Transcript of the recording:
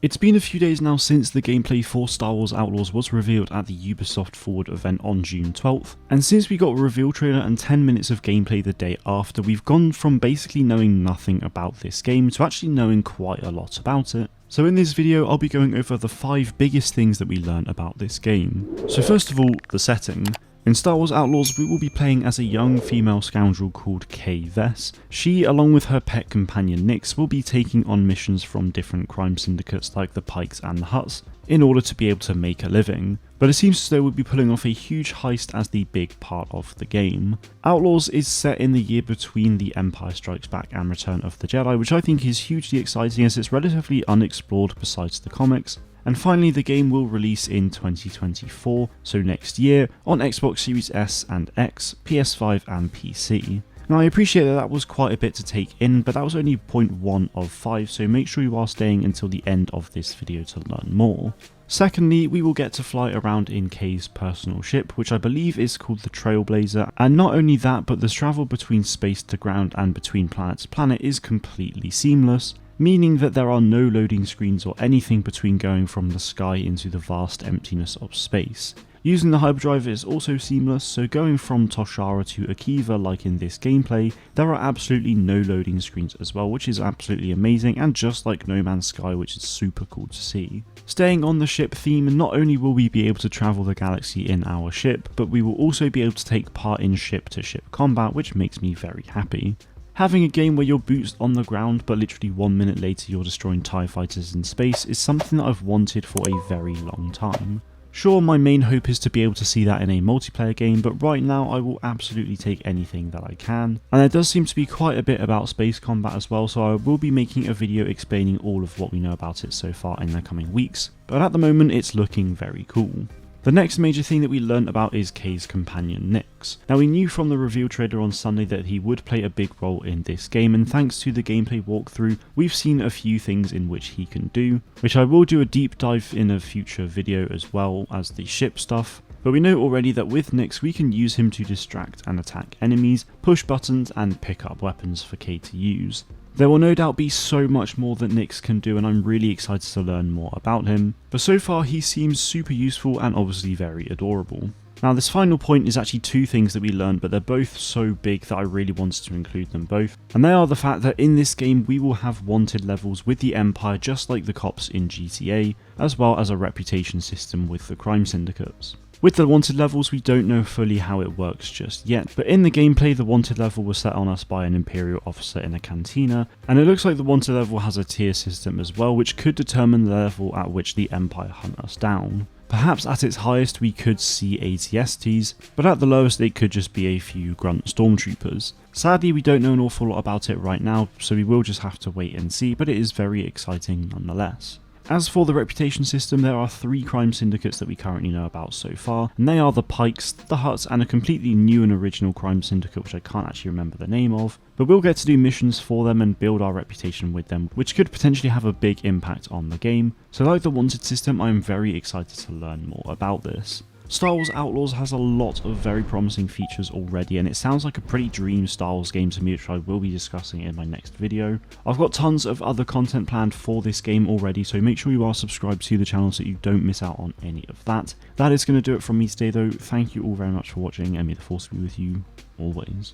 It's been a few days now since the gameplay for Star Wars Outlaws was revealed at the Ubisoft Forward event on June 12th, and since we got a reveal trailer and 10 minutes of gameplay the day after, we've gone from basically knowing nothing about this game to actually knowing quite a lot about it. So in this video, I'll be going over the 5 biggest things that we learned about this game. So first of all, the setting. In Star Wars Outlaws, we will be playing as a young female scoundrel called Kay Vess. She, along with her pet companion Nix, will be taking on missions from different crime syndicates like the Pikes and the Hutts in order to be able to make a living. But it seems as though we'll be pulling off a huge heist as the big part of the game. Outlaws is set in the year between The Empire Strikes Back and Return of the Jedi, which I think is hugely exciting as it's relatively unexplored besides the comics. And finally, the game will release in 2024, so next year, on Xbox Series S and X, PS5 and PC. Now I appreciate that was quite a bit to take in, but that was only point 1 of 5, so make sure you are staying until the end of this video to learn more. Secondly, we will get to fly around in Kay's personal ship, which I believe is called the Trailblazer, and not only that, but the travel between space to ground and between planet to planet is completely seamless, meaning that there are no loading screens or anything between going from the sky into the vast emptiness of space. Using the hyperdrive is also seamless, so going from Toshara to Akiva like in this gameplay, there are absolutely no loading screens as well, which is absolutely amazing and just like No Man's Sky, which is super cool to see. Staying on the ship theme, not only will we be able to travel the galaxy in our ship, but we will also be able to take part in ship-to-ship combat, which makes me very happy. Having a game where you're boots on the ground but literally 1 minute later you're destroying TIE fighters in space is something that I've wanted for a very long time. Sure, my main hope is to be able to see that in a multiplayer game, but right now I will absolutely take anything that I can. And there does seem to be quite a bit about space combat as well, so I will be making a video explaining all of what we know about it so far in the coming weeks, but at the moment it's looking very cool. The next major thing that we learned about is Kay's companion Nix. Now we knew from the reveal trailer on Sunday that he would play a big role in this game, and thanks to the gameplay walkthrough we've seen a few things in which he can do, which I will do a deep dive in a future video as well as the ship stuff. But we know already that with Nix we can use him to distract and attack enemies, push buttons and pick up weapons for Kay to use. There will no doubt be so much more that Nix can do, and I'm really excited to learn more about him, but so far he seems super useful and obviously very adorable. Now this final point is actually 2 things that we learned, but they're both so big that I really wanted to include them both, and they are the fact that in this game we will have wanted levels with the Empire just like the cops in GTA, as well as a reputation system with the crime syndicates. With the wanted levels, we don't know fully how it works just yet, but in the gameplay the wanted level was set on us by an Imperial officer in a cantina, and it looks like the wanted level has a tier system as well, which could determine the level at which the Empire hunt us down. Perhaps at its highest we could see ATSTs, but at the lowest it could just be a few grunt stormtroopers. Sadly we don't know an awful lot about it right now, so we will just have to wait and see, but it is very exciting nonetheless. As for the reputation system, there are 3 crime syndicates that we currently know about so far, and they are the Pikes, the Hutts, and a completely new and original crime syndicate which I can't actually remember the name of, but we'll get to do missions for them and build our reputation with them, which could potentially have a big impact on the game. So like the wanted system, I am very excited to learn more about this. Star Wars Outlaws has a lot of very promising features already, and it sounds like a pretty dream Star Wars game to me, which I will be discussing in my next video. I've got tons of other content planned for this game already, so make sure you are subscribed to the channel so you don't miss out on any of that. That is going to do it from me today though. Thank you all very much for watching, and may the Force be with you always.